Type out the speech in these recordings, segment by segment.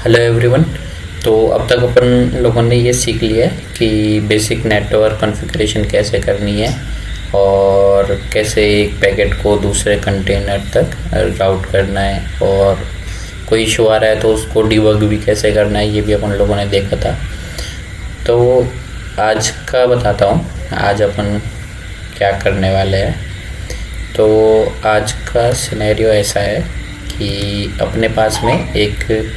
Hello everyone. तो अब तक अपन लोगों ने ये सीख लिया है कि बेसिक नेटवर्क कॉन्फ़िगरेशन कैसे करनी है और कैसे एक पैकेट को दूसरे कंटेनर तक राउट करना है, और कोई इशू आ रहा है तो उसको डिबग भी कैसे करना है, ये भी अपन लोगों ने देखा था। तो आज का बताता हूँ आज अपन क्या करने वाले हैं। तो आज का सिनेरियो ऐसा है कि अपने पास में एक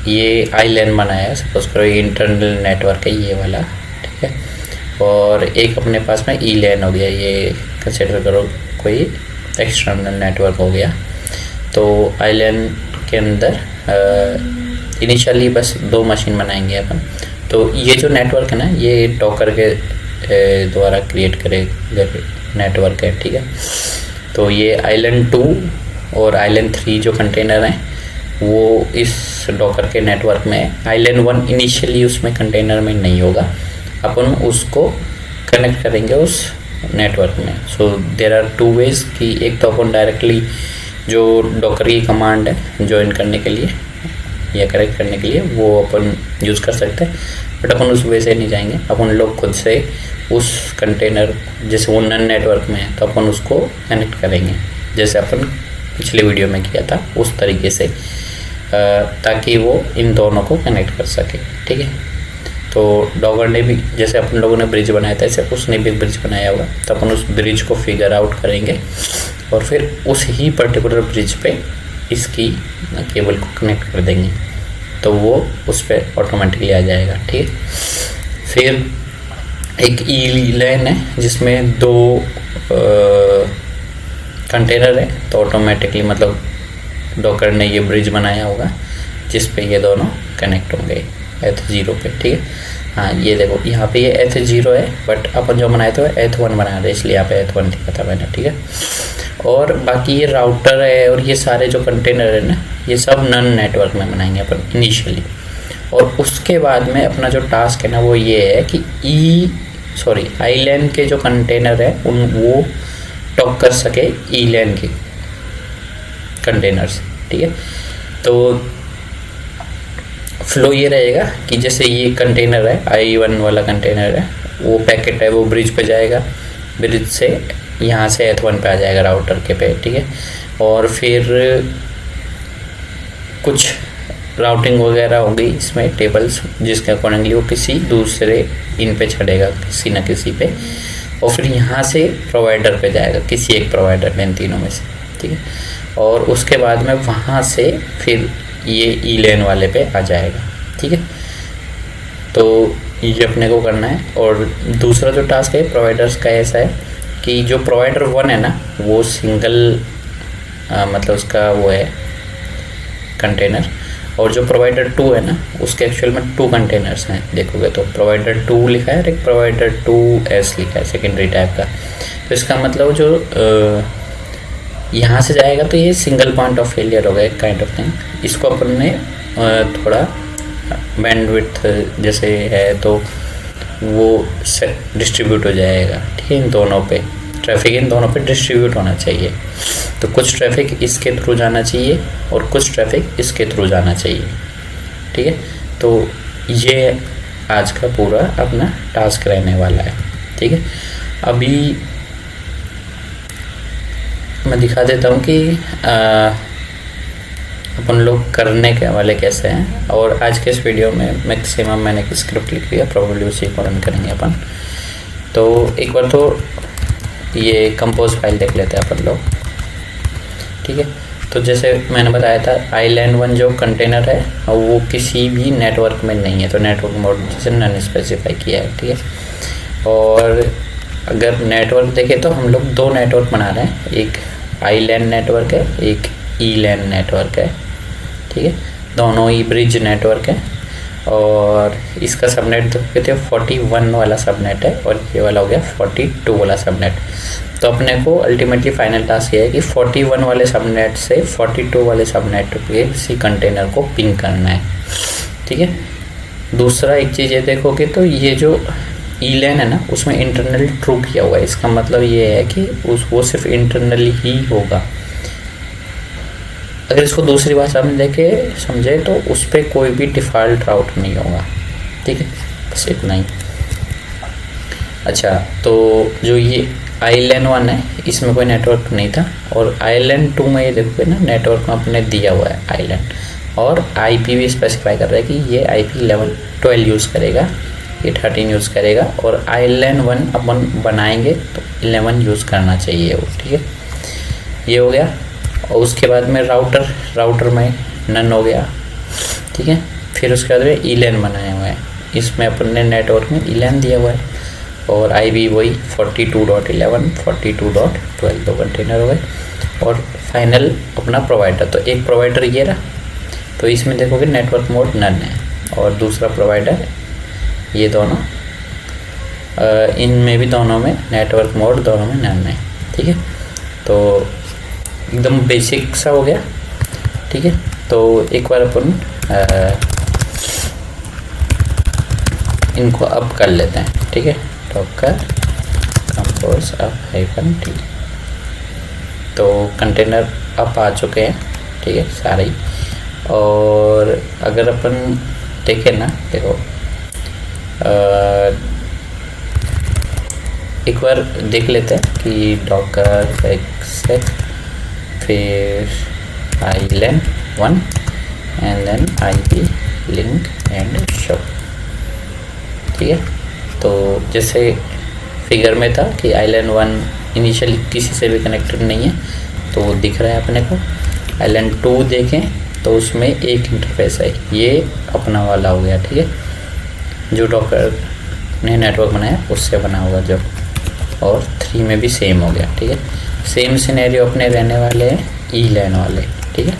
ये आई लैन बनाया है, सपोज करो ये इंटरनल नेटवर्क है ये वाला, ठीक है। और एक अपने पास में ई लैन हो गया, ये कंसिडर करो कोई एक्सटर्नल नेटवर्क हो गया। तो आई लैन के अंदर इनिशियली बस 2 मशीन बनाएंगे अपन। तो ये जो नेटवर्क है ना, ये डॉकर के द्वारा क्रिएट करे नेटवर्क है, ठीक है। तो ये आइलैंड 2 और आइलैंड 3 जो कंटेनर हैं वो इस डॉकर के नेटवर्क में है। आइलैंड 1 इनिशियली उसमें कंटेनर में नहीं होगा, अपन उसको कनेक्ट करेंगे उस नेटवर्क में। सो देयर आर 2 वेज कि एक तो अपन डायरेक्टली जो डॉकर की कमांड है ज्वाइन करने के लिए या कनेक्ट करने के लिए वो अपन यूज़ कर सकते हैं, बट अपन उस वे से नहीं जाएंगे। अपन लोग खुद से उस कंटेनर जैसे वो नन नेटवर्क में है तो अपन उसको कनेक्ट करेंगे जैसे अपन पिछले वीडियो में किया था उस तरीके से, ताकि वो इन दोनों को कनेक्ट कर सके, ठीक है। तो डॉगर ने भी जैसे अपन लोगों ने ब्रिज बनाया था ऐसे उसने भी ब्रिज बनाया होगा, तो अपन उस ब्रिज को फिगर आउट करेंगे और फिर उस ही पर्टिकुलर ब्रिज पे इसकी केबल को कनेक्ट कर देंगे, तो वो उस पर ऑटोमेटिकली आ जाएगा, ठीक है। फिर एक ई लैन है जिसमें 2 कंटेनर है, तो ऑटोमेटिकली मतलब डॉकर ने ये ब्रिज बनाया होगा जिस पे ये दोनों कनेक्ट होंगे H0 पे, ठीक है। हाँ ये देखो यहाँ पे ये H0 है, बट अपन जो बनाए थे H1 बनाया था इसलिए यहाँ पे H1 लिखा था मैंने, ठीक है। और बाकी ये राउटर है और ये सारे जो कंटेनर है ना, ये सब नन नेटवर्क में बनाएंगे अपन इनिशियली। और उसके बाद में अपना जो टास्क है ना वो ये है कि आई लैन के जो कंटेनर है वो टॉक कर सके ई लैन के कंटेनर्स, ठीक है। तो फ्लो ये रहेगा कि जैसे ये कंटेनर है I1 वाला कंटेनर है, वो पैकेट है वो ब्रिज पे जाएगा, ब्रिज से यहाँ से H1 पे आ जाएगा राउटर के पे, ठीक है। और फिर कुछ राउटिंग वगैरह होगी इसमें टेबल्स जिसके अकॉर्डिंगली वो किसी दूसरे इन पे चढ़ेगा किसी न किसी पे, और फिर यहाँ से प्रोवाइडर पे जाएगा किसी एक प्रोवाइडर में इन तीनों में से, ठीक है। और उसके बाद में वहाँ से फिर ये ई लैन वाले पे आ जाएगा, ठीक है। तो ये अपने को करना है। और दूसरा जो टास्क है प्रोवाइडर्स का ऐसा है कि जो प्रोवाइडर 1 है ना वो सिंगल मतलब उसका वो है कंटेनर, और जो प्रोवाइडर 2 है ना उसके एक्चुअल में 2 कंटेनर्स हैं। देखोगे तो प्रोवाइडर 2 लिखा है और एक प्रोवाइडर 2S लिखा है सेकेंडरी टाइप का। तो इसका मतलब जो यहाँ से जाएगा तो ये सिंगल पॉइंट ऑफ फेलियर होगा, एक काइंड ऑफ थिंग। इसको अपन ने थोड़ा बैंडविड्थ जैसे है तो वो डिस्ट्रीब्यूट हो जाएगा, ठीक है। इन दोनों पे ट्रैफिक इन दोनों पे डिस्ट्रीब्यूट होना चाहिए। तो कुछ ट्रैफिक इसके थ्रू जाना चाहिए और कुछ ट्रैफिक इसके थ्रू जाना चाहिए, ठीक है। तो ये आज का पूरा अपना टास्क रहने वाला है, ठीक है। अभी मैं दिखा देता हूँ कि अपन लोग करने के वाले कैसे हैं। और आज के इस वीडियो में मैक्सिमम मैंने एक स्क्रिप्ट लिख लिया, प्रॉब्लली उसी को रन करेंगे अपन। तो एक बार तो ये कंपोज फाइल देख लेते हैं अपन लोग, ठीक है। तो जैसे मैंने बताया था आइलैंड 1 जो कंटेनर है वो किसी भी नेटवर्क में नहीं है, तो नेटवर्क मोड जैसे नन स्पेसिफाई किया है, ठीक है। और अगर नेटवर्क देखें तो हम लोग 2 नेटवर्क बना रहे हैं, एक आई लैन नेटवर्क है एक ई लैन नेटवर्क है, ठीक है। दोनों ही ब्रिज नेटवर्क है और इसका सबनेट तो कहते हैं 41 वाला सबनेट है और ये वाला हो गया 42 वाला सबनेट। तो अपने को अल्टीमेटली फाइनल टास्क ये है कि 41 वाले सबनेट से 42 वाले सबनेट पे किसी कंटेनर को पिंग करना है, ठीक है। दूसरा एक चीज़ ये देखोगे तो ये जो ई लैन है ना उसमें इंटरनल ट्रू किया हुआ है, इसका मतलब ये है कि वो सिर्फ इंटरनली ही होगा। अगर इसको दूसरी भाषा में देखे समझे तो उस पर कोई भी डिफ़ॉल्ट राउटर नहीं होगा, ठीक है, बस इतना ही। अच्छा, तो जो ये आईलैन 1 है इसमें कोई नेटवर्क नहीं था, और आईलैन 2 में ये देखोगे ना नेटवर्क में अपने दिया हुआ है आईलैन, और आईपी भी स्पेसिफाई कर रहा है कि ये आईपी 12 यूज़ करेगा, ये 13 यूज़ करेगा, और आईलैन 1 अपन बनाएंगे तो 11 यूज़ करना चाहिए वो, ठीक है, ये हो गया। और उसके बाद में राउटर में नन हो गया, ठीक है। फिर उसके बाद में ईलैन बनाए हुए हैं, इसमें अपन ने नेटवर्क में ईलैन दिया हुआ है, और आईबी वही 42.11 42.12 दो कंटेनर हो गए, और फाइनल अपना प्रोवाइडर। तो एक प्रोवाइडर ये रहा, तो इसमें देखोगे नेटवर्क मोड नन है, और दूसरा प्रोवाइडर ये दोनों, इनमें भी दोनों में नेटवर्क मोड दोनों में नन है, ठीक है। तो एकदम बेसिक सा हो गया, ठीक है। तो एक बार अपन इनको अप कर लेते हैं, ठीक है। डॉकर कंपोज अप -t, तो कंटेनर अप आ चुके हैं, ठीक है, सारे ही। और अगर अपन देखें ना, देखो एक बार देख लेते हैं कि डॉकर एक्सेक, फिर आईलैन 1 and then IP link and show, ठीक है। तो जैसे फिगर में था कि आईलैन 1 इनिशियली किसी से भी कनेक्टेड नहीं है, तो दिख रहा है अपने को। आईलैन 2 देखें तो उसमें एक इंटरफेस है, ये अपना वाला हो गया, ठीक है, जो डॉकर ने नेटवर्क बनाया उससे बना हुआ जो। और 3 में भी सेम हो गया, ठीक है। सेम सिनेरियो अपने रहने वाले हैं ईलैन वाले, ठीक है,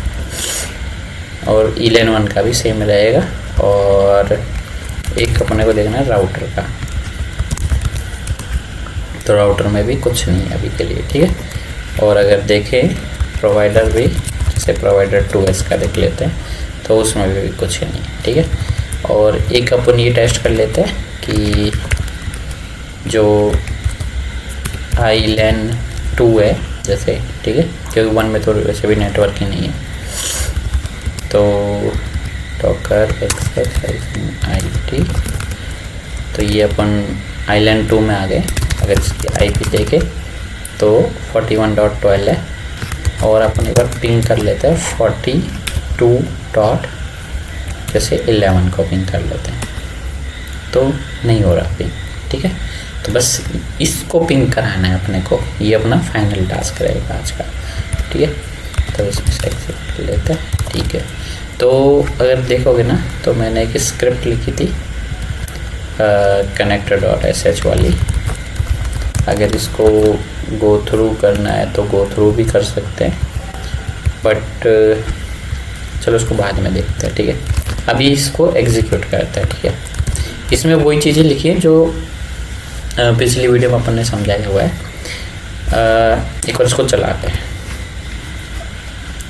और ईलैन 1 का भी सेम रहेगा। और एक अपने को देखना है राउटर का, तो राउटर में भी कुछ नहीं है अभी के लिए, ठीक है। और अगर देखें प्रोवाइडर भी, जैसे प्रोवाइडर 2S का देख लेते हैं, तो उसमें भी कुछ नहीं है, ठीक है। और एक अपन ये टेस्ट कर लेते हैं कि जो आईलैन 2 है जैसे, ठीक है, क्योंकि 1 में तो वैसे भी नेटवर्क ही नहीं है। तो डॉकर एक्सेक IT, तो ये अपन आईलैन 2 में आ गए। अगर इसकी आईपी देखें तो 41.12 है, और अपन एक बार पिंग कर लेते हैं 42.11 को पिंग कर लेते हैं, तो नहीं हो रहा पिंग, ठीक है। तो बस इसको पिंग कराना है अपने को, ये अपना फाइनल टास्क रहेगा आज का, ठीक है। तो इसमें से एक्सेप्ट कर लेते हैं, ठीक है। तो अगर देखोगे ना, तो मैंने एक स्क्रिप्ट लिखी थी connector.sh वाली। अगर इसको गो थ्रू करना है तो गो थ्रू भी कर सकते हैं, बट चलो उसको बाद में देखते हैं, ठीक है। अभी इसको एग्जीक्यूट करते हैं, ठीक है। इसमें वही चीज़ें लिखी है जो पिछली वीडियो में अपन ने समझाया हुआ है। एक बार इसको चलाते हैं,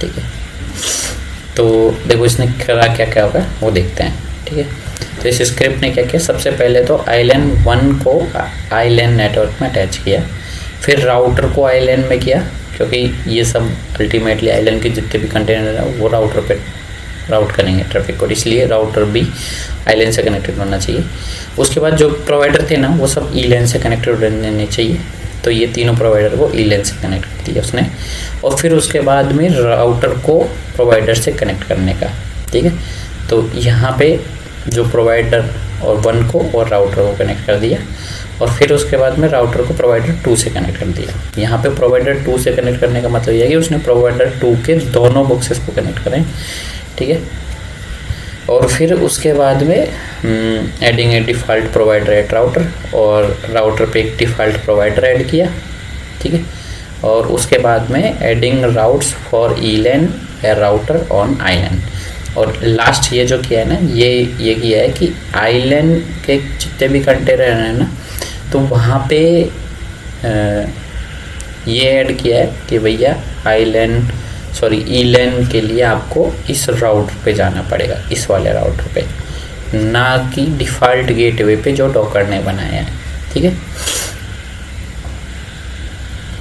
ठीक है। तो देखो इसने करा क्या क्या होगा वो देखते हैं, ठीक है। तो इस स्क्रिप्ट ने क्या किया, सबसे पहले तो आईलैन 1 को आईलैन नेटवर्क में अटैच किया, फिर राउटर को आईलैन में किया, क्योंकि ये सब अल्टीमेटली आईलैन के जितने भी कंटेनर हैं वो राउटर पे राउट करेंगे ट्रैफिक को, इसलिए राउटर भी आईलैन से कनेक्टेड होना चाहिए। उसके बाद जो प्रोवाइडर थे ना वो सब ईलैन से कनेक्टेड रहने चाहिए, तो ये तीनों प्रोवाइडर को ईलैन से कनेक्ट कर दिया उसने। और फिर उसके बाद में राउटर को प्रोवाइडर से कनेक्ट करने का, ठीक है। तो यहाँ पे जो प्रोवाइडर और 1 को और राउटर को कनेक्ट कर दिया, और फिर उसके बाद में राउटर को प्रोवाइडर 2 से कनेक्ट कर दिया। यहाँ पे प्रोवाइडर 2 से कनेक्ट करने का मतलब यह है कि उसने प्रोवाइडर 2 के दोनों बॉक्सेस को कनेक्ट करें, ठीक है। और फिर उसके बाद में एडिंग ए डिफ़ॉल्ट प्रोवाइडर एट राउटर, और राउटर पे एक डिफ़ॉल्ट प्रोवाइडर ऐड किया, ठीक है। और उसके बाद में एडिंग राउट्स फॉर ईलैन या राउटर ऑन आईलैन। और लास्ट ये जो किया है ना, ये किया है कि आईलैन के जितने भी कंटेनर हैं ना, तो वहाँ पे ये ऐड किया है कि भैया ईलैन के लिए आपको इस राउटर पे जाना पड़ेगा, इस वाले राउटर पे, ना कि डिफ़ॉल्ट गेटवे पे जो डॉकर ने बनाया है, ठीक है।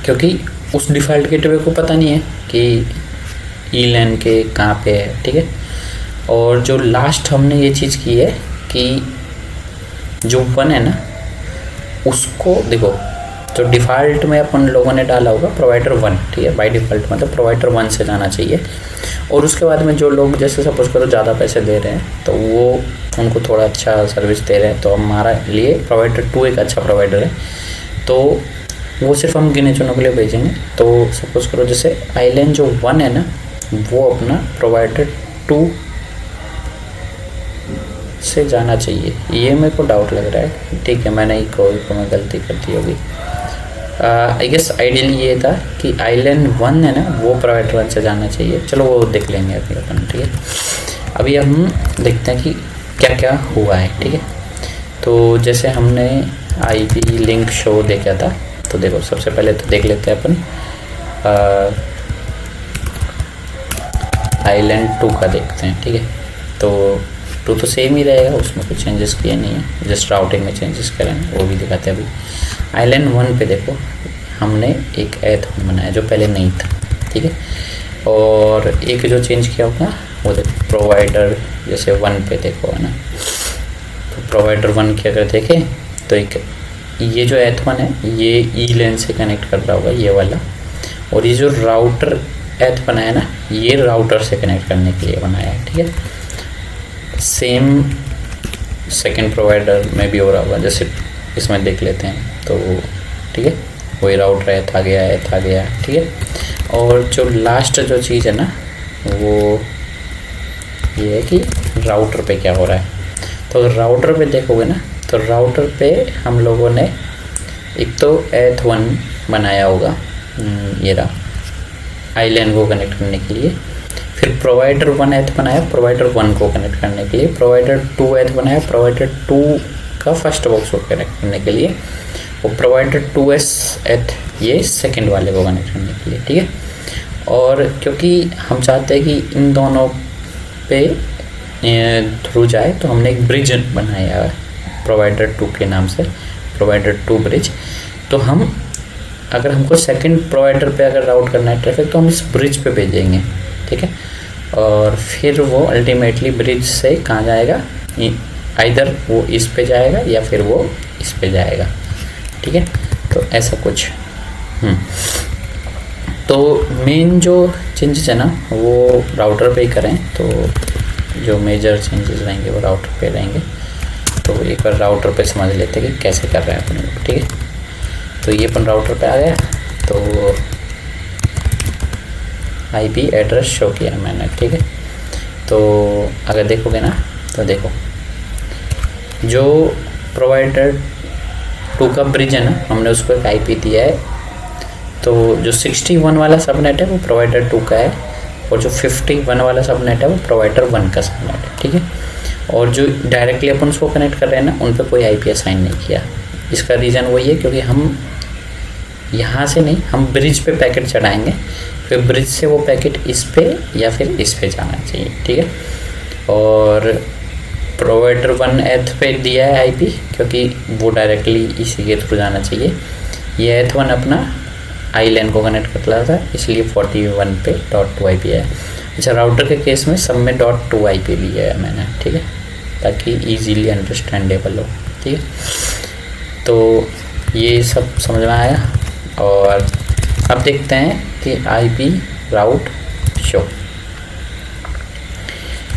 क्योंकि उस डिफ़ॉल्ट गेटवे को पता नहीं है कि ई लैन के कहाँ पे है, ठीक है। और जो लास्ट हमने ये चीज़ की है कि जो 1 है ना उसको देखो, जो डिफ़ॉल्ट में अपन लोगों ने डाला होगा प्रोवाइडर 1, ठीक है, बाय डिफ़ॉल्ट मतलब प्रोवाइडर 1 से जाना चाहिए। और उसके बाद में जो लोग जैसे सपोज करो ज़्यादा पैसे दे रहे हैं तो वो उनको थोड़ा अच्छा सर्विस दे रहे हैं, तो हमारा लिए प्रोवाइडर 2 एक अच्छा प्रोवाइडर है, तो वो सिर्फ हम गिने चुनों के लिए भेजेंगे। तो सपोज करो जैसे आइलैंड जो 1 है ना वो अपना प्रोवाइडर 2 से जाना चाहिए, ये मेरे को डाउट लग रहा है, ठीक है, मैंने ही कोई मैं गलती कर दी होगी। आई गेस आइडियली ये था कि आइलैंड 1 है ना वो प्रोवाइडर 1 से जाना चाहिए। चलो वो देख लेंगे अभी अपन, ठीक है। अभी हम देखते हैं कि क्या क्या हुआ है, ठीक है। तो जैसे हमने आईपी लिंक शो देखा था, तो देखो सबसे पहले तो देख लेते हैं अपन आइलैंड 2 का देखते हैं, ठीक है। तो 2 तो सेम ही रहेगा, उसमें कुछ चेंजेस किए नहीं है, जस्ट राउटिंग में चेंजेस करें, वो भी दिखाते हैं अभी। आइलैंड 1 पे देखो हमने एक एथ बनाया जो पहले नहीं था, ठीक है। और एक जो चेंज किया होगा वो देखो प्रोवाइडर जैसे 1 पे देखो है ना, तो प्रोवाइडर 1 की अगर देखें तो एक ये जो एथ 1 है ये ई लेन से कनेक्ट कर रहा होगा ये वाला, और ये जो राउटर एथ बनाया ना ये राउटर से कनेक्ट करने के लिए बनाया है, ठीक है। सेम सेकंड प्रोवाइडर में भी हो रहा होगा, जैसे इसमें देख लेते हैं तो ठीक है, वही राउटर एथ आ गया, ठीक है। और जो लास्ट जो चीज़ है ना वो ये है कि राउटर पे क्या हो रहा है। तो अगर राउटर पे देखोगे ना तो राउटर पे हम लोगों ने एक तो एथ 1 बनाया होगा, ये रहा आइलैंड को कनेक्ट करने के लिए, फिर प्रोवाइडर 1 एथ बनाया प्रोवाइडर 1 को कनेक्ट करने के लिए, प्रोवाइडर 2 एथ बनाया प्रोवाइडर 2 का फर्स्ट बॉक्स को कनेक्ट करने के लिए, और प्रोवाइडर 2s एथ ये सेकंड वाले को कनेक्ट करने के लिए, ठीक है। और क्योंकि हम चाहते हैं कि इन दोनों पे थ्रू जाए तो हमने एक ब्रिज बनाया है प्रोवाइडर 2 के नाम से, प्रोवाइडर 2 ब्रिज। तो हम अगर हमको सेकंड प्रोवाइडर पे अगर राउट करना है ट्रैफिक तो हम इस ब्रिज पे भेजेंगे, ठीक है। और फिर वो अल्टीमेटली ब्रिज से कहाँ जाएगा, आइदर वो इस पे जाएगा या फिर वो इस पे जाएगा, ठीक है। तो ऐसा कुछ तो मेन जो चेंजेस है ना वो राउटर पे ही करें, तो जो मेजर चेंजेस रहेंगे वो राउटर पे रहेंगे। तो एक बार राउटर पे समझ लेते हैं कि कैसे कर रहे हैं अपन लोग, ठीक है। तो ये अपन राउटर पे आ गया, तो आईपी एड्रेस शो किया मैंने, ठीक है। तो अगर देखोगे ना तो देखो जो प्रोवाइडर 2 का ब्रिज है ना हमने उसको एक आईपी दिया है, तो जो 61 वाला सबनेट है वो प्रोवाइडर 2 का है, और जो 51 वाला सबनेट है वो प्रोवाइडर 1 का सबनेट है, ठीक है। और जो डायरेक्टली अपन उसको कनेक्ट कर रहे हैं ना उन पर कोई आईपी असाइन नहीं किया। इसका रीज़न वही है क्योंकि हम यहाँ से नहीं, हम ब्रिज पे पैकेट चढ़ाएंगे, फिर ब्रिज से वो पैकेट इस पे या फिर इस पे जाना चाहिए, ठीक है। और प्रोवाइडर 1 एथ पे दिया है आईपी क्योंकि वो डायरेक्टली इसी के थ्रू जाना चाहिए। ये एथ 1 अपना आई लैन को कनेक्ट कर रहा था इसलिए 41 पे .2 IP है। अच्छा, राउटर के केस में सब में .2 IP भी है मैंने, ठीक है, ताकि इजीली अंडरस्टैंडेबल हो, ठीक है। तो ये सब समझ में आया। और अब देखते हैं कि IP राउट शो।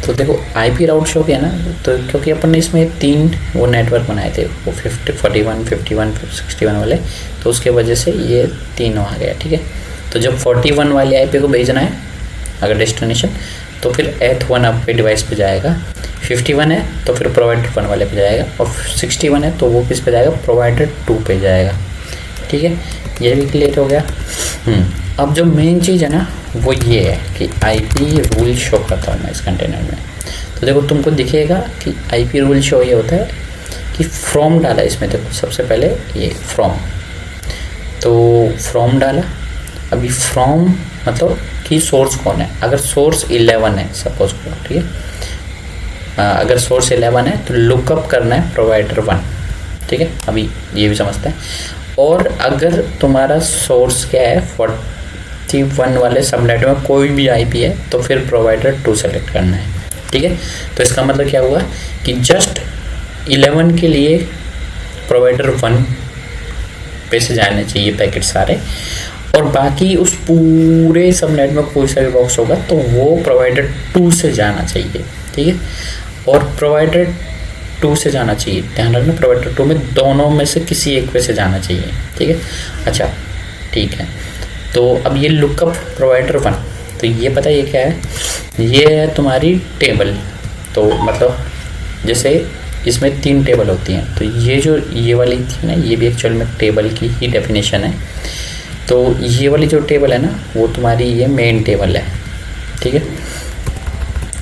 तो देखो IP राउट शो किया ना, तो क्योंकि अपन ने इसमें 3 वो नेटवर्क बनाए थे, वो 41, 51, 61 वाले, तो उसके वजह से ये 3 आ गया, ठीक है। तो जब 41 वाले IP को भेजना है अगर डेस्टिनेशन, तो फिर एथ 1 आपके डिवाइस पे जाएगा, 51 है तो फिर प्रोवाइडर 1 वाले पे जाएगा, और 61 है तो वो किस पे जाएगा, प्रोवाइडर 2 पे जाएगा, ठीक है। ये भी क्लियर हो गया। अब जो मेन चीज़ है ना वो ये है कि IP रूल शो करता हूँ मैं इस कंटेनर में। तो देखो तुमको दिखेगा कि IP रूल शो ये होता है कि फ्रॉम डाला इसमें, देखो सबसे पहले ये फ्रॉम, तो फ्रॉम डाला। अभी फ्रॉम मतलब कि सोर्स कौन है, अगर सोर्स 11 है सपोज करो, ठीक है। अगर सोर्स 11 है तो लुकअप करना है प्रोवाइडर 1, ठीक है। अभी ये भी समझते हैं। और अगर तुम्हारा सोर्स क्या है 251 वाले सबनेट में कोई भी आईपी है तो फिर प्रोवाइडर 2 सेलेक्ट करना है, ठीक है। तो इसका मतलब क्या हुआ कि जस्ट 11 के लिए प्रोवाइडर 1 पे से जाने चाहिए पैकेट सारे, और बाकी उस पूरे सबनेट में कोई सा भी बॉक्स होगा तो वो प्रोवाइडर 2 से जाना चाहिए, ठीक है। और प्रोवाइडर 2 से जाना चाहिए, ध्यान रखना प्रोवाइडर 2 में दोनों में से किसी एक पे से जाना चाहिए, ठीक है। अच्छा ठीक है, तो अब ये लुकअप प्रोवाइडर 1, तो ये पता ये क्या है, ये है तुम्हारी टेबल। तो मतलब जैसे इसमें 3 टेबल होती हैं, तो ये वाली थी ना, ये भी एक्चुअल में टेबल की ही डेफिनेशन है। तो ये वाली जो टेबल है ना वो तुम्हारी ये मेन टेबल है, ठीक है।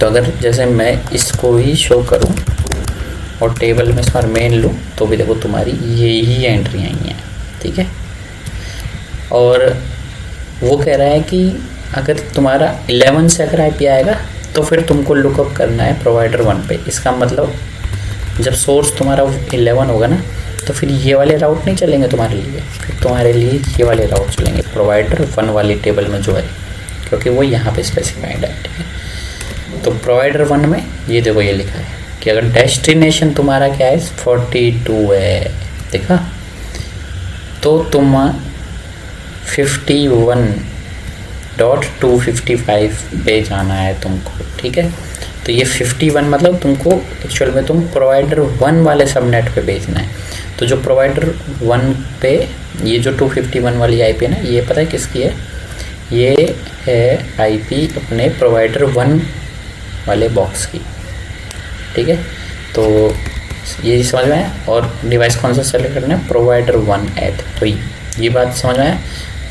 तो अगर जैसे मैं इसको ही शो करूं और टेबल में इसका मेन लूँ तो भी देखो तुम्हारी ये ही एंट्री आई हैं, ठीक है। और वो कह रहा है कि अगर तुम्हारा 11 से अगर आईपी आएगा तो फिर तुमको लुकअप करना है प्रोवाइडर 1 पे। इसका मतलब जब सोर्स तुम्हारा 11 होगा ना तो फिर ये वाले राउट नहीं चलेंगे तुम्हारे लिए, फिर तुम्हारे लिए ये वाले राउट चलेंगे प्रोवाइडर 1 वाली टेबल में जो है, क्योंकि वो यहाँ पे स्पेसिफाइड है, ठीक है। तो प्रोवाइडर 1 में ये देखो ये लिखा है कि अगर डेस्टिनेशन तुम्हारा क्या है 42 है, देखा, तो तुम 51.255 पे जाना है तुमको, ठीक है। तो ये 51 मतलब तुमको एक्चुअल में तुम प्रोवाइडर 1 वाले सबनेट पे भेजना है। तो जो प्रोवाइडर 1 पे ये जो 251 वाली आईपी है ना, ये पता है किसकी है, ये है आईपी अपने प्रोवाइडर 1 वाले बॉक्स की, ठीक है। तो ये समझ में आया। और डिवाइस कौन सा सेलेक्ट करना है, प्रोवाइडर 1 ऐड। तो ये बात समझ में आया,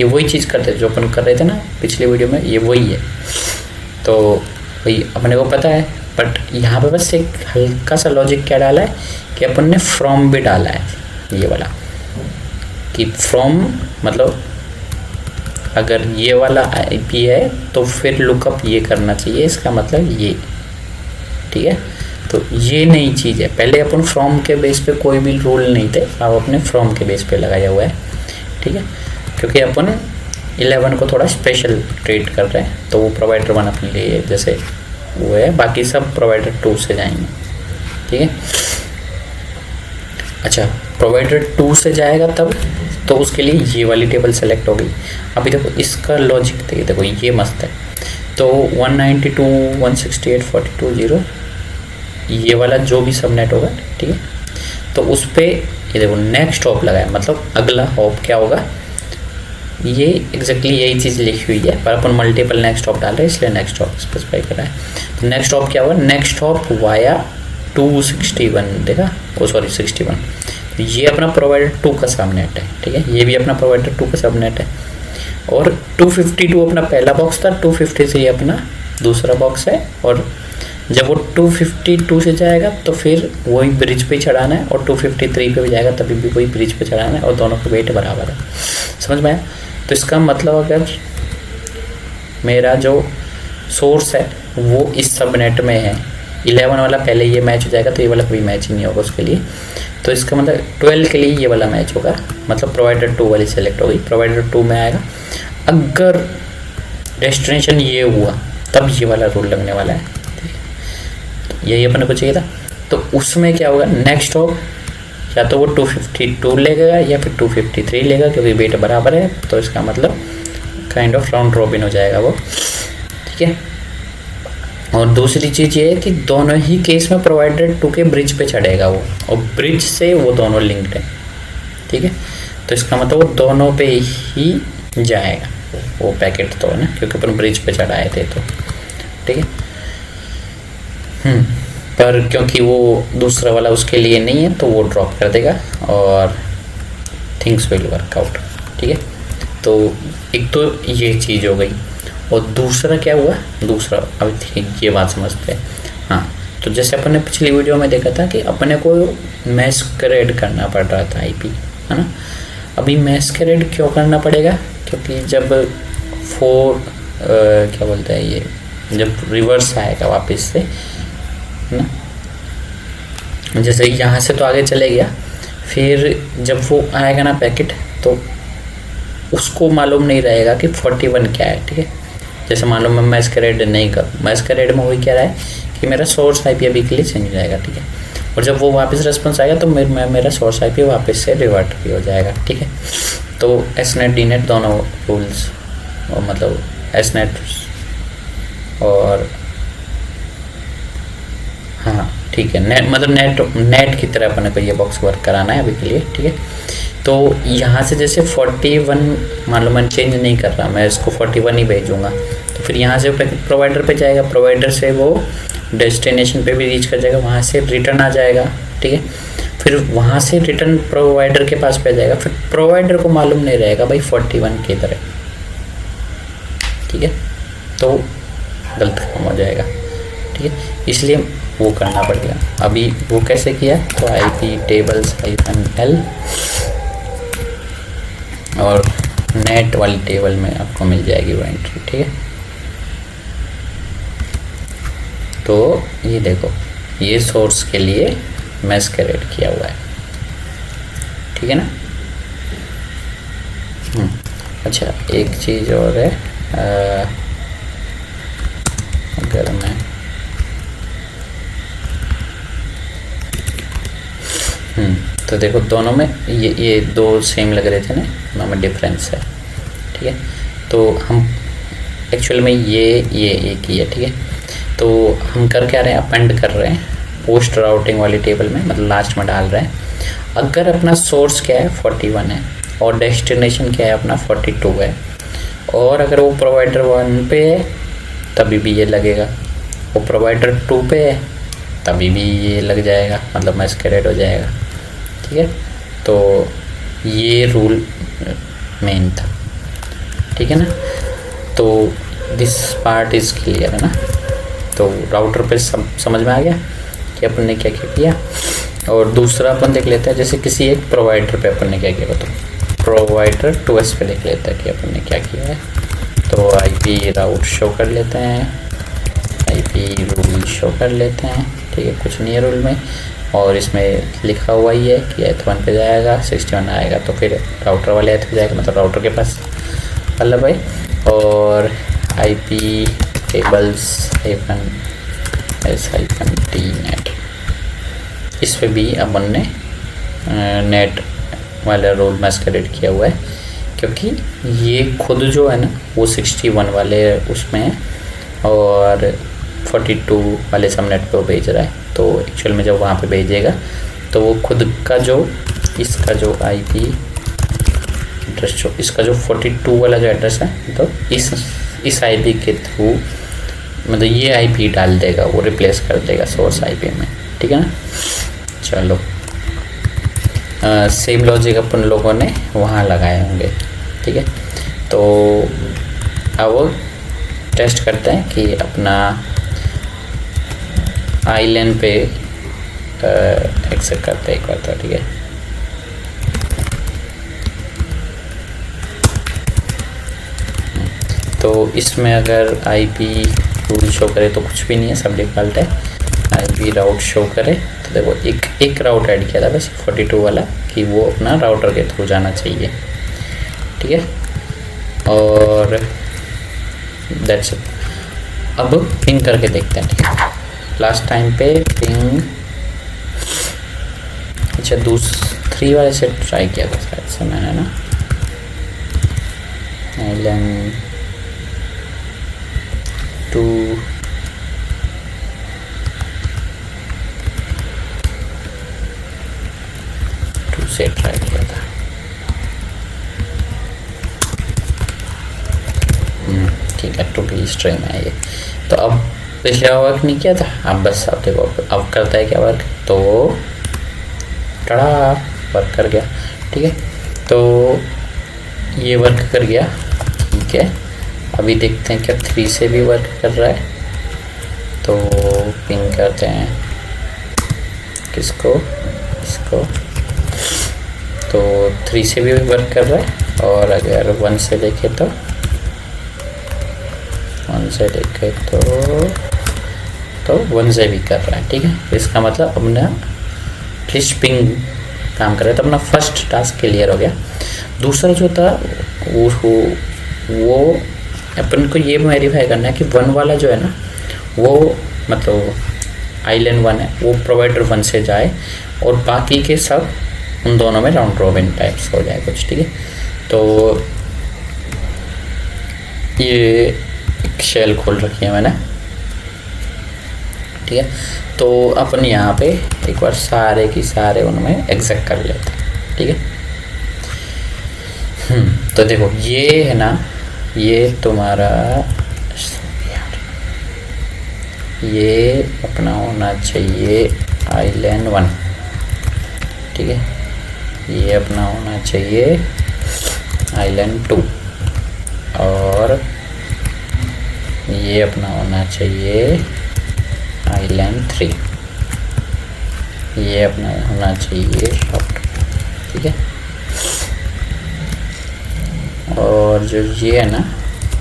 ये वही चीज़ करते थे जो अपन कर रहे थे ना पिछली वीडियो में, ये वही है। तो वही अपने को पता है, बट यहाँ पे बस एक हल्का सा लॉजिक क्या डाला है कि अपन ने फ्रॉम भी डाला है, ये वाला कि फ्रॉम मतलब अगर ये वाला आईपी है तो फिर लुकअप ये करना चाहिए, इसका मतलब ये, ठीक है। तो ये नई चीज़ है, पहले अपन फ्रॉम के बेस पे कोई भी रूल नहीं थे, अब अपने फ्रॉम के बेस पे लगाया हुआ है, ठीक है। क्योंकि अपन 11 को थोड़ा स्पेशल ट्रीट कर रहे हैं, तो वो प्रोवाइडर 1 अपने लिए जैसे वो है, बाकी सब प्रोवाइडर 2 से जाएंगे, ठीक है। अच्छा, प्रोवाइडर 2 से जाएगा तब तो उसके लिए ये वाली टेबल सेलेक्ट हो गई। अभी देखो इसका लॉजिक देखो ये मस्त है। तो 192.168.42.0 ये वाला जो भी सबनेट होगा, ठीक है, तो उस पर ये देखो नेक्स्ट हॉप लगाया, मतलब अगला हॉप क्या होगा, ये एग्जैक्टली यही चीज़ लिखी हुई है, पर अपन मल्टीपल नेक्स्ट हॉप डाल रहे हैं इसलिए नेक्स्ट हॉप स्पेसिफाई कर रहा है। तो नेक्स्ट हॉप क्या होगा, नेक्स्ट हॉप वाया 261, देखा, ओ सॉरी 61। तो ये अपना प्रोवाइडर 2 का सबनेट है, ठीक है, ये भी अपना प्रोवाइडर 2 का सबनेट है। और 252 अपना पहला बॉक्स था, 253 अपना दूसरा बॉक्स है। और जब वो 252 से जाएगा तो फिर वही ब्रिज पे चढ़ाना है, और 253 पे भी जाएगा तभी भी वही ब्रिज पे चढ़ाना है, और दोनों का वेट बराबर है। समझ में आया। तो इसका मतलब अगर मेरा जो सोर्स है वो इस सबनेट में है, 11 वाला पहले ये मैच हो जाएगा तो ये वाला कोई मैच ही नहीं होगा उसके लिए। तो इसका मतलब 12 के लिए ये वाला मैच होगा, मतलब प्रोवाइडर 2 वाली सेलेक्ट होगी, प्रोवाइडर 2 में आएगा। अगर डेस्टिनेशन ये हुआ तब ये वाला रूल लगने वाला है, यही अपने को चाहिए था। तो उसमें क्या होगा, नेक्स्ट हॉप या तो वो 252 लेगा या फिर 253 लेगा, क्योंकि वेट बराबर है। तो इसका मतलब काइंड ऑफ राउंड रॉबिन हो जाएगा वो, ठीक है। और दूसरी चीज़ ये है कि दोनों ही केस में प्रोवाइडर 2 के ब्रिज पे चढ़ेगा वो, और ब्रिज से वो दोनों लिंक्ड है, ठीक है। तो इसका मतलब वो दोनों पे ही जाएगा वो पैकेट, तो है ना, क्योंकि अपन ब्रिज पे चढ़ाए थे, तो ठीक है। पर क्योंकि वो दूसरा वाला उसके लिए नहीं है तो वो ड्रॉप कर देगा और थिंग्स विल वर्क आउट, ठीक है। तो एक तो ये चीज़ हो गई, और दूसरा क्या हुआ, दूसरा अभी ठीक ये बात समझते हैं। हाँ, तो जैसे अपन ने पिछली वीडियो में देखा था कि अपने को मैस्करेड करना पड़ रहा था आईपी, है ना। अभी मैस्करेड क्यों करना पड़ेगा, क्योंकि जब क्या बोलते हैं ये, जब रिवर्स आएगा वापस से, है ना, जैसे यहाँ से तो आगे चले गया, फिर जब वो आएगा ना पैकेट, तो उसको मालूम नहीं रहेगा कि 41 क्या है, ठीक है। जैसे मान लो मैं मैस्करेड नहीं करूँ, मैस्करेड में वही क्या रहा है कि मेरा सोर्स आईपी अभी के लिए चेंज हो जाएगा, ठीक है। और जब वो वापस रेस्पॉन्स आएगा तो मेरा सोर्स आईपी वापस से रिवर्ट भी हो जाएगा, ठीक है। तो एसनेट डीनेट दोनों रूल्स, मतलब एसनेट और हाँ ठीक है, नेट मतलब नेट की तरह अपने को ये बॉक्स वर्क कराना है अभी के लिए, ठीक है। तो यहाँ से जैसे 41 मान लो मैं चेंज नहीं कर रहा, मैं इसको 41 ही भेजूँगा, तो फिर यहाँ से प्रोवाइडर पे जाएगा, प्रोवाइडर से वो डेस्टिनेशन पे भी रीच कर जाएगा, वहाँ से रिटर्न आ जाएगा, ठीक है। फिर वहाँ से रिटर्न प्रोवाइडर के पास पे जाएगा, फिर प्रोवाइडर को मालूम नहीं रहेगा भाई 41 की तरह, ठीक है। तो गलत काम हो जाएगा, ठीक है, इसलिए वो करना पड़ेगा। अभी वो कैसे किया, तो IP टेबल्स -L और नेट वाली टेबल में आपको मिल जाएगी वो एंट्री, ठीक है। तो ये देखो, ये सोर्स के लिए मैस्करेड किया हुआ है, ठीक है ना। अच्छा एक चीज़ और है, अगर मैं तो देखो दोनों में ये दो सेम लग रहे थे ना, दोनों में डिफरेंस है, ठीक है। तो हम एक्चुअल में ये एक ही है, ठीक है। तो हम कर क्या रहे हैं, अपेंड कर रहे हैं पोस्ट राउटिंग वाली टेबल में, मतलब लास्ट में डाल रहे हैं। अगर अपना सोर्स क्या है 41 है और डेस्टिनेशन क्या है अपना 42 है, और अगर वो प्रोवाइडर 1 पे है तभी भी ये लगेगा, वो प्रोवाइडर 2 पे है तभी भी ये लग जाएगा, मतलब मैस्करेड हो जाएगा, ठीक है। तो ये रूल मेन था, ठीक है ना। तो दिस पार्ट इज़ क्लियर है ना। तो राउटर पे समझ में आ गया कि अपन ने क्या क्या किया। और दूसरा अपन देख लेते हैं, जैसे किसी एक प्रोवाइडर पे अपन ने क्या किया, तो प्रोवाइडर 2S पे देख लेते हैं कि अपन ने क्या किया है। तो IP राउट शो कर लेते हैं, IP रूल शो कर लेते हैं, ठीक है, कुछ नहीं है रूल में। और इसमें लिखा हुआ ही है कि H1 पे जाएगा, 61 आएगा तो फिर राउटर वाले H पे जाएगा, मतलब राउटर के पास वाला भाई। और IP टेबल्स -S-T नेट, इस पे भी अपन ने नेट वाला रोल मैस्करेड किया हुआ है, क्योंकि ये खुद जो है ना वो 61 वाले उसमें है और 42 वाले सबनेट पे वो भेज रहा है। तो एक्चुअल में जब वहाँ पे भेजेगा तो वो खुद का जो इसका जो IP एड्रेस, जो इसका जो 42 वाला जो एड्रेस है, तो इस IP के थ्रू मतलब ये IP डाल देगा, वो रिप्लेस कर देगा सोर्स IP में, ठीक है ना। चलो सेम लॉजिक अपन लोगों ने वहाँ लगाए होंगे, ठीक है। तो अब टेस्ट करते हैं कि अपना आइलैंड पे एक्सेप्ट करते हैं एक बार तो, ठीक है। तो इसमें अगर IP रूल शो करे तो कुछ भी नहीं है, सब डिफॉल्ट है। IP राउट शो करे तो देखो एक राउट ऐड किया था बस 42 वाला, कि वो अपना राउटर के थ्रू जाना चाहिए, ठीक है। और दैट्स इट। अब पिंग करके देखते हैं, ठीक है। लास्ट टाइम पे पिंग, अच्छा 3 वाले से ट्राई किया था शायद से मैंने ना, आइलैंड 2 से ट्राई किया था। ठीक है, 2 की स्ट्रिंग है ये। तो अब पिछले वर्क नहीं किया था, अब बस अब देखो अब करता है क्या वर्क, तो टड़ा वर्क कर गया, ठीक है। तो ये वर्क कर गया, ठीक है। अभी देखते हैं क्या 3 से भी वर्क कर रहा है, तो पिंग करते हैं किसको, इसको। तो 3 से भी वर्क कर रहा है, और अगर 1 से देखें तो 1 से देखें तो 1 से भी कर रहा है, ठीक है। इसका मतलब अपना एटलीस्ट पिंग काम कर रहा है, तो अपना फर्स्ट टास्क क्लियर हो गया। दूसरा जो था वो अपन को ये वेरीफाई करना है कि 1 वाला जो है ना, वो मतलब आइलैंड 1 है वो प्रोवाइडर 1 से जाए और बाकी के सब उन दोनों में राउंड रॉबिन टाइप्स हो जाए कुछ, ठीक है। तो ये एक शेल खोल रखी है मैंने, ठीक है। तो अपन यहाँ पे एक बार सारे की सारे उनमें एग्जैक्ट कर लेते हैं, ठीक है। तो देखो ये है ना, ये तुम्हारा ये अपना होना चाहिए आइलैंड 1, ठीक है। ये अपना होना चाहिए आइलैंड 2 और ये अपना होना चाहिए आइलैंड 3, ये अपना होना चाहिए शॉर्ट, ठीक है। और जो ये है ना,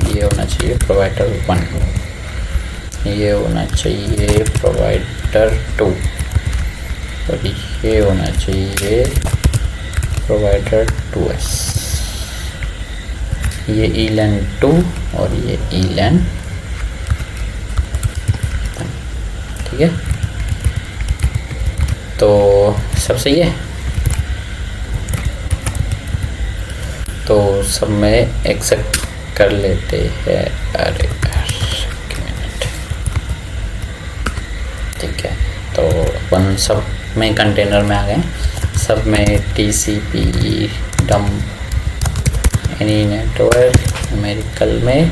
ये होना चाहिए प्रोवाइडर 1, ये होना चाहिए प्रोवाइडर 2 और ये होना चाहिए प्रोवाइडर 2s। ये ELAN 2 और ये ELAN 1, ठीक है। तो सब सही है। तो सब में एक्सेप्ट कर लेते हैं। अरे एक मिनट, ठीक है। तो अपन सब में कंटेनर में आ गए, सब में TCP dump any network numerical में,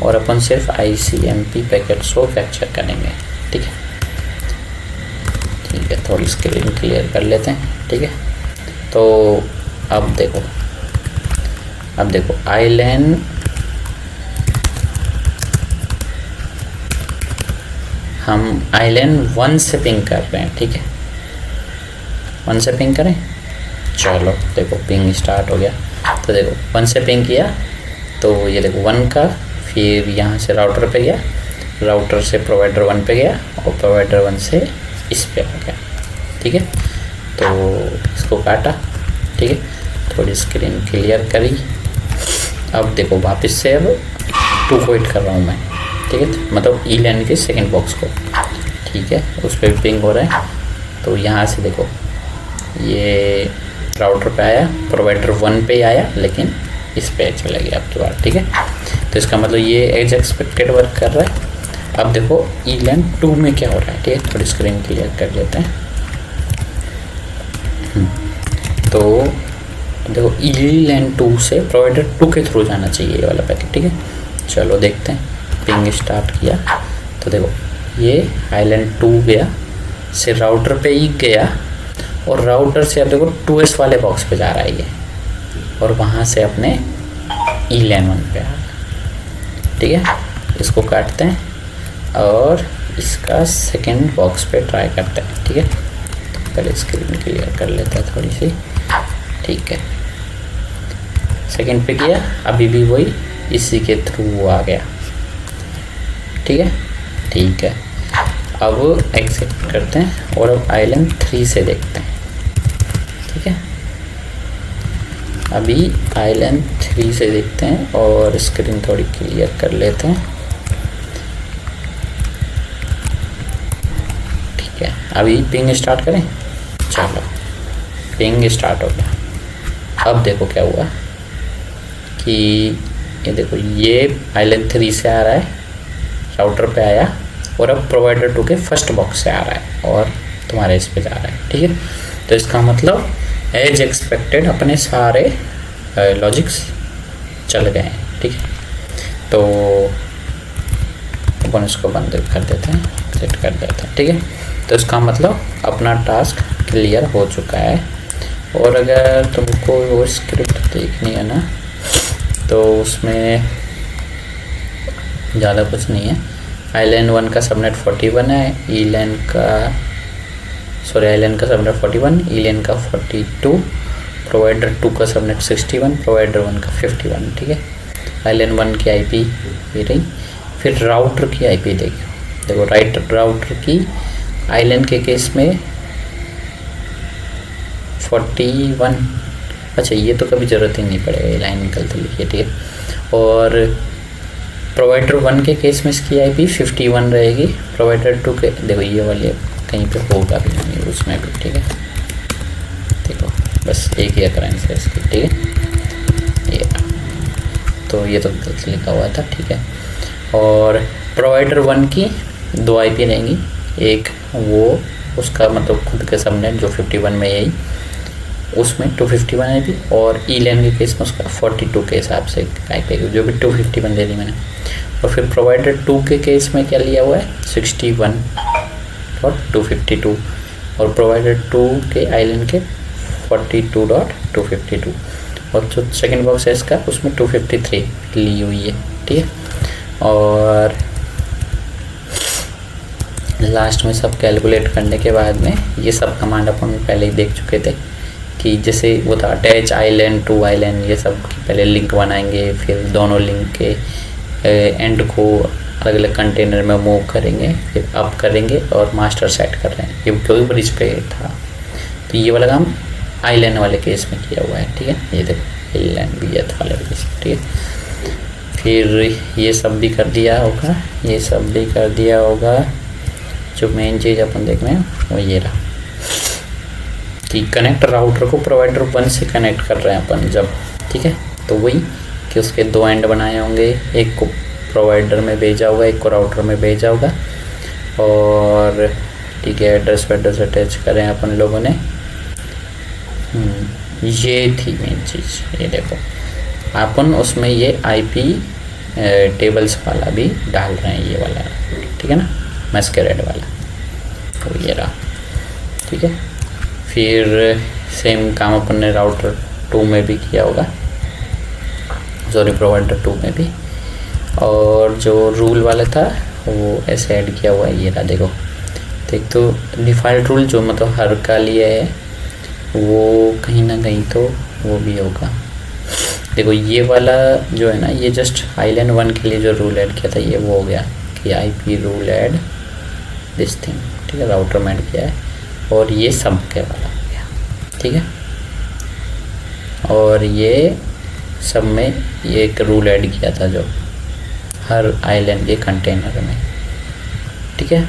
और अपन सिर्फ ICMP पैकेट्स को कैप्चर करेंगे, ठीक है। ठीक है, थोड़ी स्क्रीन क्लियर कर लेते हैं, ठीक है। तो अब देखो आइलैंड हम आइलैंड 1 से पिंग कर रहे हैं, ठीक है। 1 से पिंग करें, चलो देखो पिंग स्टार्ट हो गया। तो देखो 1 से पिंग किया तो ये देखो 1 का, फिर यहाँ से राउटर पे गया, राउटर से प्रोवाइडर 1 पे गया और प्रोवाइडर 1 से इस पे आ गया, ठीक है। तो इसको काटा, ठीक है, थोड़ी स्क्रीन क्लियर करी। अब देखो वापस से अब 2 को हिट कर रहा हूँ मैं, ठीक है, मतलब ELAN के सेकेंड बॉक्स को, ठीक है, उस पर पिंग हो रहा है। तो यहाँ से देखो ये राउटर पे आया, प्रोवाइडर 1 पे आया, लेकिन इस पे चला गया आपकी बार, ठीक है। तो इसका मतलब ये एज एक्सपेक्टेड वर्क कर रहा है। अब देखो ELAN 2 में क्या हो रहा है, ठीक है, थोड़ी स्क्रीन क्लियर कर लेते हैं। तो देखो ELAN 2 से प्रोवाइडर 2 के थ्रू जाना चाहिए ये वाला पैकेट, ठीक है। चलो देखते हैं, पिंग स्टार्ट किया तो देखो ये आइलैंड 2 गया, से राउटर पे ही गया और राउटर से अब देखो 2s वाले बॉक्स पे जा रहा है ये, और वहाँ से अपने ELAN 1 पे आ गया, ठीक है। इसको काटते हैं और इसका सेकेंड बॉक्स पे ट्राई करते हैं, ठीक है। तो पहले स्क्रीन क्लियर कर लेते हैं थोड़ी सी, ठीक है। सेकेंड पे किया, अभी भी वही इसी के थ्रू आ गया, ठीक है, ठीक है। अब एग्जिट करते हैं और अब आइलैंड 3 से देखते हैं, ठीक है। अभी आइलैंड 3 से देखते हैं और स्क्रीन थोड़ी क्लियर कर लेते हैं, ठीक है। अभी पिंग स्टार्ट करें, चलो पिंग स्टार्ट हो गया। अब देखो क्या हुआ कि ये देखो ये आइलैंड 3 से आ रहा है, राउटर पे आया और अब प्रोवाइडर 2 के फर्स्ट बॉक्स से आ रहा है और तुम्हारे इस पे जा रहा है, ठीक है। तो इसका मतलब एज एक्सपेक्टेड अपने सारे लॉजिक्स चल गए हैं, ठीक है। तो अपन इसको बंद कर देते हैं, एग्जिट कर देते हैं, ठीक है। तो इसका मतलब अपना टास्क क्लियर हो चुका है। और अगर तुमको वो स्क्रिप्ट देखनी है ना, तो उसमें ज़्यादा कुछ नहीं है। आइलैंड 1 का सबनेट 41 है, आइलैंड का सबनेट 41, ELAN का 42, प्रोवाइडर 2 का सबनेट 61, प्रोवाइडर 1 का 51, ठीक है। आइलैंड 1 की IP ये रही। फिर राउटर की IP देखो राउटर की आइलैंड के केस में 41 अच्छा ये तो कभी ज़रूरत ही नहीं पड़ेगा, ये लाइन निकलती लिखिए, ठीक है। और प्रोवाइडर 1 के केस में इसकी IP 51 रहेगी। प्रोवाइडर 2 के देखो ये वाले कहीं पे होगा भी नहीं उसमें भी, ठीक है। देखो बस एक ही अकरेंस है इसकी, ठीक है। ये तो ये तो गलत लिखा हुआ था, ठीक है। और प्रोवाइडर 1 की 2 IP रहेंगी, एक वो उसका मतलब खुद के सबनेट जो 51 में यही उसमें 251 IP, और ईलैन के केस में उसका 42 के हिसाब से IP जो भी 251 दे दी मैंने। और फिर प्रोवाइडर 2 के केस में क्या लिया हुआ है 61 और 252, और प्रोवाइडर 2 के आइलैंड के 42.252, और जो सेकेंड बॉक्स है इसका उसमें 253 ली हुई है, ठीक है। और लास्ट में सब कैलकुलेट करने के बाद में ये सब कमांड अपन पहले ही देख चुके थे कि जैसे वो था अटैच आइलैंड टू आइलैंड, ये सब पहले लिंक बनाएंगे, फिर दोनों लिंक के एंड को अलग अलग कंटेनर में मूव करेंगे, फिर अप करेंगे और मास्टर सेट कर रहे हैं। ये क्योंकि ब्रिज पे था तो ये वाला काम आइलैंड वाले केस में किया हुआ है, ठीक है। ये देखो आइलैंड भी वाले केस, ठीक है। फिर ये सब भी कर दिया होगा, ये सब भी कर दिया होगा। जो मेन चीज़ अपन देख रहे हैं वो ये रहा कि कनेक्ट राउटर को प्रोवाइडर 1 से कनेक्ट कर रहे हैं अपन जब, ठीक है। तो वही कि उसके 2 एंड बनाए होंगे, एक को प्रोवाइडर में भेजा होगा, एक को राउटर में भेजा होगा, और ठीक है एड्रेस वेड्रेस अटैच करें अपन लोगों ने। ये थी मेन चीज़। ये देखो अपन उसमें ये IP टेबल्स वाला भी डाल रहे हैं, ये वाला, ठीक है ना, मैस्करेड वाला, तो ये रहा, ठीक है। फिर सेम काम अपन ने राउटर 2 में भी किया होगा, सॉरी प्रोवाइडर 2 में भी, और जो रूल वाला था वो ऐसे ऐड किया हुआ है, ये रहा देखो। एक तो डिफ़ॉल्ट रूल जो मतलब हर का लिए है वो कहीं ना कहीं तो वो भी होगा। देखो ये वाला जो है ना, ये जस्ट आइलैंड 1 के लिए जो रूल ऐड किया था ये वो हो गया कि IP rule add this thing, ठीक है, राउटर में ऐड किया है, और ये सब के वाला हो गया, ठीक है। और ये सब में ये एक रूल ऐड किया था जो हर आइलैंड के कंटेनर में, ठीक है।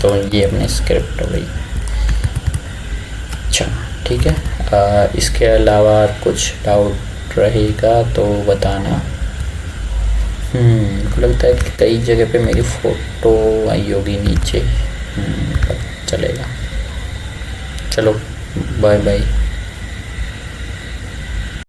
तो ये अपनी स्क्रिप्ट हो गई। अच्छा ठीक है, इसके अलावा कुछ डाउट रहेगा तो बताना। मुझे लगता है कि कई जगह पे मेरी फ़ोटो आई होगी नीचे, चलेगा। चलो बाय बाय।